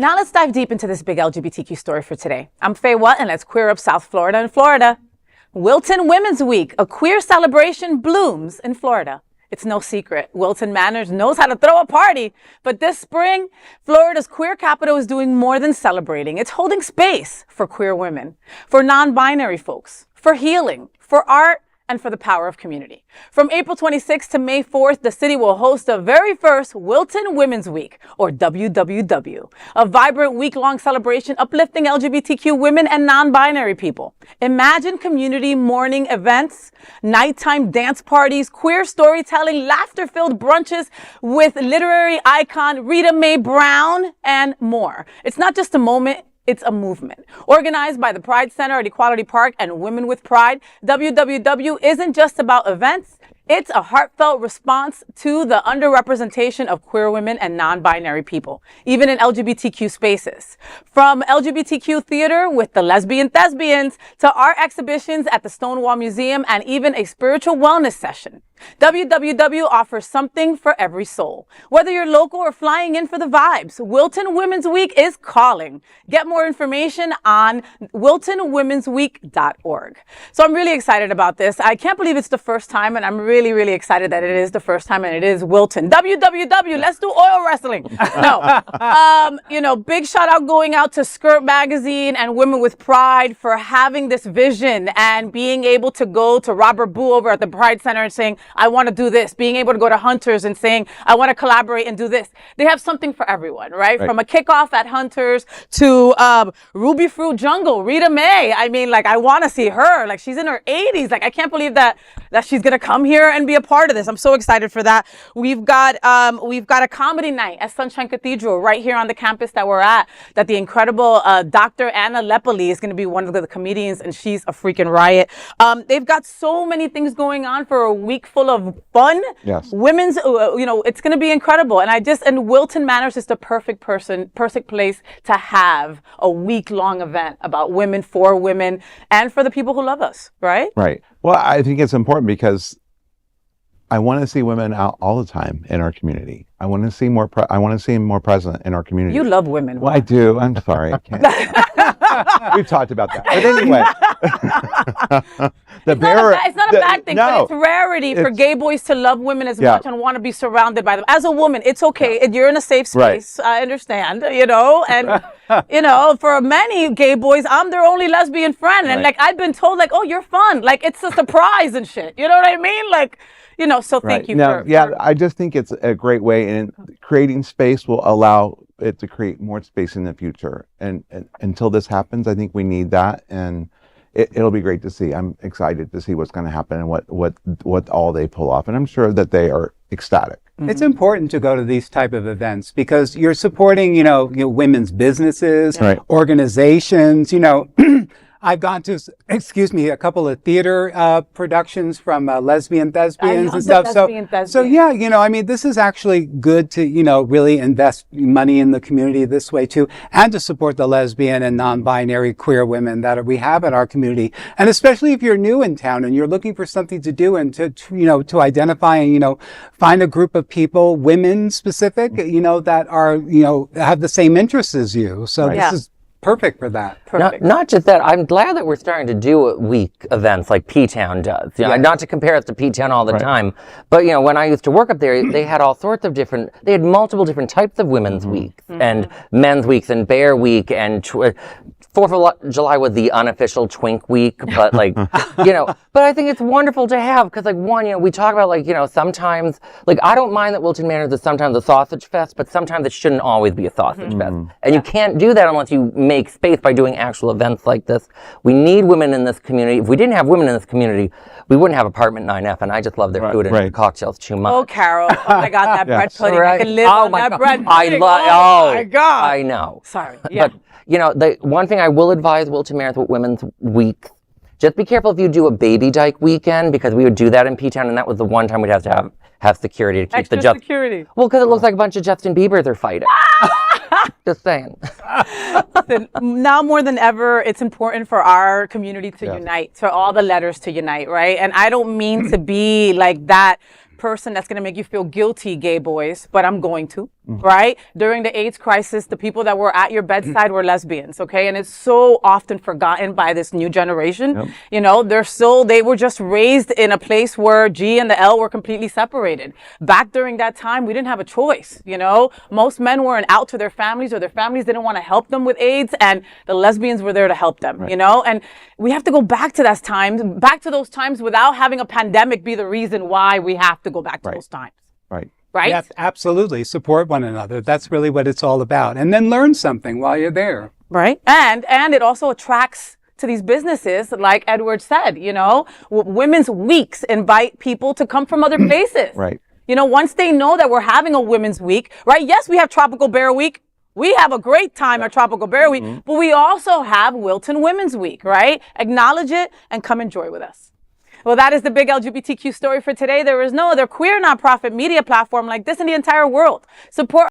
Now let's dive deep into this big LGBTQ story for today. I'm Faye Watt, and let's queer up South Florida and Florida. Wilton Women's Week, a queer celebration, blooms in Florida. It's no secret. Wilton Manors knows how to throw a party. But this spring, Florida's queer capital is doing more than celebrating. It's holding space for queer women, for non-binary folks, for healing, for art, and for the power of community. From April 26th to May 4th, the city will host the very first Wilton Women's Week, or WWW, a vibrant week-long celebration uplifting LGBTQ women and non-binary people. Imagine community morning events, nighttime dance parties, queer storytelling, laughter-filled brunches with literary icon Rita Mae Brown, and more. It's not just a moment, it's a movement. Organized by the Pride Center at Equality Park and Women with Pride, WWW isn't just about events. It's a heartfelt response to the underrepresentation of queer women and non-binary people, even in LGBTQ spaces. From LGBTQ theater with the Lesbian Thespians to art exhibitions at the Stonewall Museum and even a spiritual wellness session. WWW offers something for every soul. Whether you're local or flying in for the vibes, Wilton Women's Week is calling. Get more information on wiltonwomensweek.org. So I'm really excited about this. I can't believe it's the first time, and I'm really excited that it is the first time, and it is Wilton. WWW, let's do oil wrestling. No. Big shout out going out to Skirt Magazine and Women with Pride for having this vision and being able to go to Robert Boo over at the Pride Center and saying, I want to do this, being able to go to Hunters and saying, I want to collaborate and do this. They have something for everyone, right? From a kickoff at Hunters to Ruby Fruit Jungle, Rita Mae. I mean, I want to see her. She's in her 80s. I can't believe that she's going to come here and be a part of this. I'm so excited for that. We've got a comedy night at Sunshine Cathedral right here on the campus that we're at, that the incredible Dr. Anna Lepoli is going to be one of the comedians, and she's a freaking riot. They've got so many things going on for a week full of fun. Yes. Women's, it's going to be incredible. And Wilton Manors is the perfect place to have a week-long event about women, for women, and for the people who love us, right? Right. Well, I think it's important because I want to see women out all the time in our community. I want to see more. I want to see them more present in our community. You love women. Well, I do. I'm sorry. I can't. We've talked about that. But anyway, it's not a bad thing, but it's rarity for gay boys to love women as much and want to be surrounded by them. As a woman, it's okay. You're in a safe space. Right. I understand, and, for many gay boys, I'm their only lesbian friend. And I've been told oh, you're fun. It's a surprise and shit. You know what I mean? So thank you I just think it's a great way, and creating space will allow it to create more space in the future. And until this happens, I think we need that, and it'll be great to see. I'm excited to see what's going to happen and what all they pull off, and I'm sure that they are ecstatic. Mm-hmm. It's important to go to these type of events because you're supporting, women's businesses, organizations, I've gone to, a couple of theater productions from Lesbian Thespians and stuff. This is actually good to, really invest money in the community this way too, and to support the lesbian and non-binary queer women that we have in our community. And especially if you're new in town and you're looking for something to do and to identify and, find a group of people, women specific, that are, have the same interests as you. So this is perfect for that. Not just that, I'm glad that we're starting to do week events like P-Town does. Not to compare us to P-Town all the time, but when I used to work up there, they had all sorts of they had multiple different types of women's weeks and men's weeks and Bear Week, and 4th of July was the unofficial Twink Week, but but I think it's wonderful to have because we talk about sometimes I don't mind that Wilton Manors is sometimes a sausage fest, but sometimes it shouldn't always be a sausage fest, and you can't do that unless you make space by doing actual events like this. We need women in this community. If we didn't have women in this community, we wouldn't have Apartment 9F, and I just love their food and cocktails too much. Oh, Carol. Oh, my God, that bread pudding. I can live on that bread pudding. Oh, my God. I know. Sorry. Yeah. But, the one thing I will advise Wilton Manors with Women's Week, just be careful if you do a baby dyke weekend, because we would do that in P-Town, and that was the one time we'd have to have security to keep extra security. Well, because it looks like a bunch of Justin Biebers are fighting. Just saying. Listen, now more than ever, it's important for our community to unite, for all the letters to unite, right? And I don't mean to be like that person that's going to make you feel guilty, gay boys, but I'm going to. right? During the AIDS crisis, the people that were at your bedside were lesbians, okay? And it's so often forgotten by this new generation. You know, they were just raised in a place where G and the L were completely separated. Back during that time, we didn't have a choice, you know? Most men weren't out to their families, or their families didn't want to help them with AIDS, and the lesbians were there to help them, you know? And we have to go back to those times without having a pandemic be the reason why we have to go back to those times. Right? Yes, absolutely. Support one another. That's really what it's all about. And then learn something while you're there. Right. And it also attracts to these businesses, like Edward said, you know, women's weeks invite people to come from other places. Right. You know, once they know that we're having a women's week, right? Yes, we have Tropical Bear Week. We have a great time at Tropical Bear Week, but we also have Wilton Women's Week, right? Acknowledge it and come enjoy with us. Well, that is the big LGBTQ story for today. There is no other queer nonprofit media platform like this in the entire world. Support